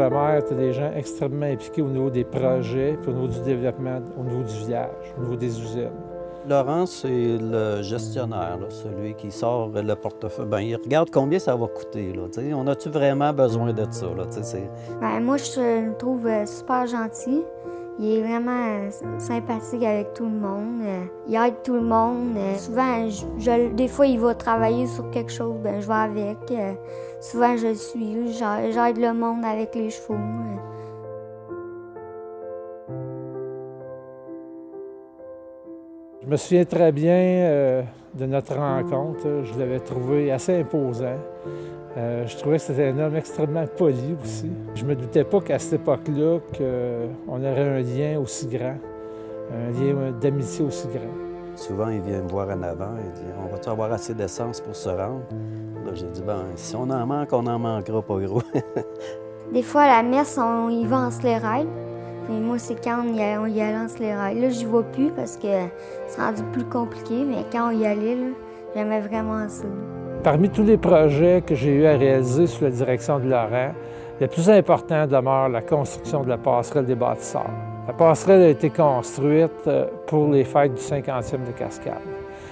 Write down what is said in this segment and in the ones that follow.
Ifremer, tu as des gens extrêmement impliqués au niveau des projets, puis au niveau du développement, au niveau du village, au niveau des usines. Laurent, c'est le gestionnaire, là, celui qui sort le portefeuille. Bien, il regarde combien ça va coûter. Là, on a-tu vraiment besoin de ça? Là, Bien, moi, je le trouve super gentil. Il est vraiment sympathique avec tout le monde. Il aide tout le monde. Souvent, des fois, il va travailler sur quelque chose, bien, je vais avec. Souvent, je le suis. J'aide le monde avec les chevaux. Je me souviens très bien de notre rencontre. Je l'avais trouvé assez imposant. Je trouvais que c'était un homme extrêmement poli aussi. Je me doutais pas qu'à cette époque-là, qu'on aurait un lien aussi grand, un lien d'amitié aussi grand. Souvent, il vient me voir en avant et dit « On va-tu avoir assez d'essence pour se rendre? » Là, j'ai dit « Ben, si on en manque, on en manquera pas gros. » Des fois, à la messe, on y va en slérail. Mais moi, c'est quand on y allait en slérail. Là, j'y vais plus parce que c'est rendu plus compliqué, mais quand on y allait, là, j'aimais vraiment ça. Parmi tous les projets que j'ai eu à réaliser sous la direction de Laurent, le plus important demeure la construction de la passerelle des bâtisseurs. La passerelle a été construite pour les fêtes du 50e de Cascade.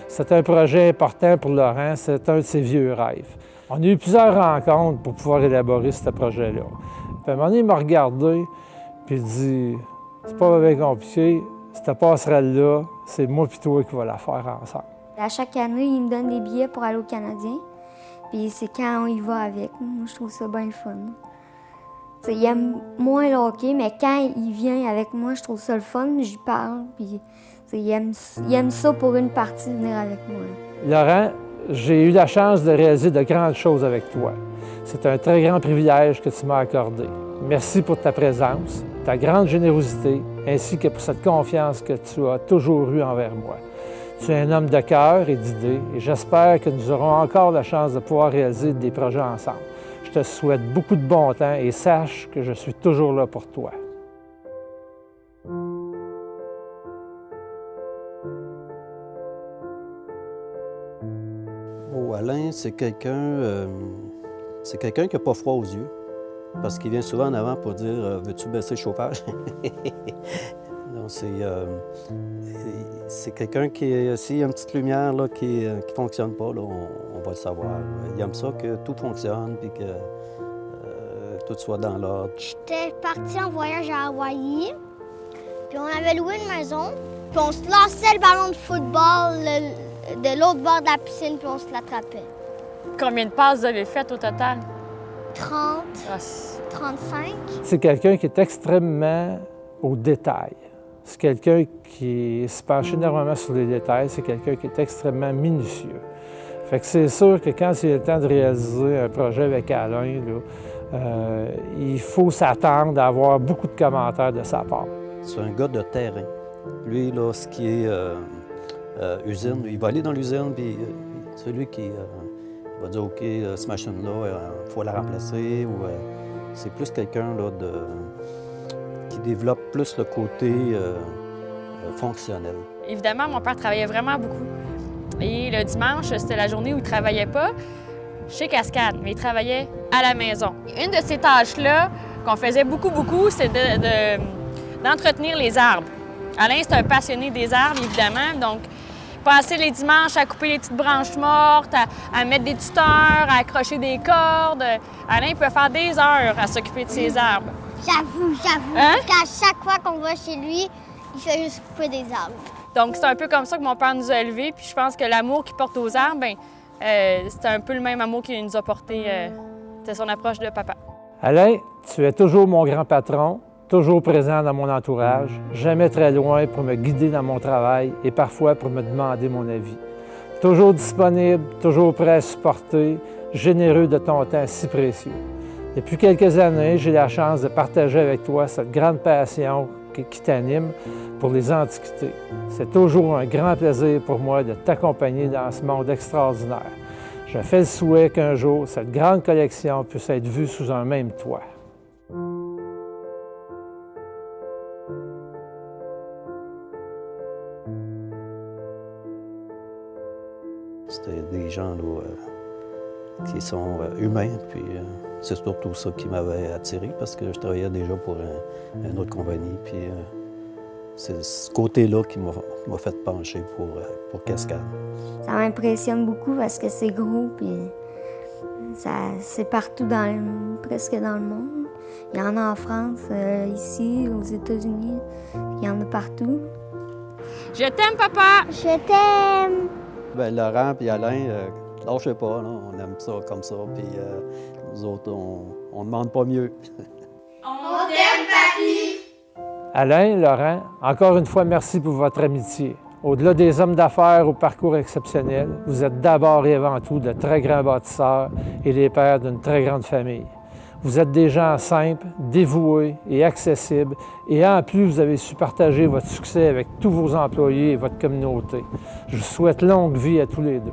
C'est un projet important pour Laurent, c'est un de ses vieux rêves. On a eu plusieurs rencontres pour pouvoir élaborer ce projet-là. Puis à un moment donné, il m'a regardé, puis il dit « C'est pas bien compliqué, cette passerelle-là, c'est moi et toi qui va la faire ensemble. » À chaque année, il me donne des billets pour aller au Canadien. Puis c'est quand on y va avec. Moi, je trouve ça bien le fun. T'sais, il aime moins le hockey, mais quand il vient avec moi, je trouve ça le fun. J'y parle, puis il aime ça pour une partie, venir avec moi. Laurent, j'ai eu la chance de réaliser de grandes choses avec toi. C'est un très grand privilège que tu m'as accordé. Merci pour ta présence, ta grande générosité, ainsi que pour cette confiance que tu as toujours eue envers moi. Tu es un homme de cœur et d'idées, et j'espère que nous aurons encore la chance de pouvoir réaliser des projets ensemble. Je te souhaite beaucoup de bon temps et sache que je suis toujours là pour toi. Oh, Alain, c'est quelqu'un qui n'a pas froid aux yeux, parce qu'il vient souvent en avant pour dire veux-tu baisser le chauffage? C'est quelqu'un qui, s'il y a une petite lumière là, qui ne fonctionne pas, là, on va le savoir. Il aime ça que tout fonctionne et que tout soit dans l'ordre. J'étais partie en voyage à Hawaï, puis on avait loué une maison, puis on se lançait le ballon de football de l'autre bord de la piscine, puis on se l'attrapait. Combien de passes vous avez faites au total? 30, 35. C'est quelqu'un qui est extrêmement au détail. C'est quelqu'un qui se penche énormément sur les détails. C'est quelqu'un qui est extrêmement minutieux. Fait que c'est sûr que quand il est le temps de réaliser un projet avec Alain, là, il faut s'attendre à avoir beaucoup de commentaires de sa part. C'est un gars de terrain. Lui, là, ce qui est usine, il va aller dans l'usine, puis celui qui va dire « OK, cette machine-là, il faut la remplacer », ou c'est plus quelqu'un là, qui développe plus le côté fonctionnel. Évidemment, mon père travaillait vraiment beaucoup. Et le dimanche, c'était la journée où il ne travaillait pas chez Cascade, mais il travaillait à la maison. Une de ces tâches-là qu'on faisait beaucoup, c'est d'entretenir les arbres. Alain, c'est un passionné des arbres, évidemment, donc passer les dimanches à couper les petites branches mortes, à mettre des tuteurs, à accrocher des cordes. Alain peut faire des heures à s'occuper de ses arbres. J'avoue, Hein? qu'à chaque fois qu'on va chez lui, il fait juste couper des arbres. Donc, c'est un peu comme ça que mon père nous a élevés. Puis je pense que l'amour qu'il porte aux arbres, c'est un peu le même amour qu'il nous a porté. C'est son approche de papa. Alain, tu es toujours mon grand patron, toujours présent dans mon entourage, jamais très loin pour me guider dans mon travail et parfois pour me demander mon avis. Toujours disponible, toujours prêt à supporter, généreux de ton temps si précieux. Depuis quelques années, j'ai la chance de partager avec toi cette grande passion qui t'anime pour les antiquités. C'est toujours un grand plaisir pour moi de t'accompagner dans ce monde extraordinaire. Je fais le souhait qu'un jour, cette grande collection puisse être vue sous un même toit. C'était des gens là, qui sont humains. Puis c'est surtout ça qui m'avait attiré parce que je travaillais déjà pour une autre compagnie. Puis c'est ce côté-là qui m'a fait pencher pour Cascade. Ça m'impressionne beaucoup parce que c'est gros, puis c'est partout, presque dans le monde. Il y en a en France, ici, aux États-Unis. Il y en a partout. Je t'aime, papa! Je t'aime! Bien, Laurent et Alain, lâchez pas, là, on aime ça comme ça. Puis nous autres, on ne demande pas mieux. On t'aime, papy! Alain, Laurent, encore une fois, merci pour votre amitié. Au-delà des hommes d'affaires au parcours exceptionnel, vous êtes d'abord et avant tout de très grands bâtisseurs et les pères d'une très grande famille. Vous êtes des gens simples, dévoués et accessibles, et en plus, vous avez su partager votre succès avec tous vos employés et votre communauté. Je vous souhaite longue vie à tous les deux.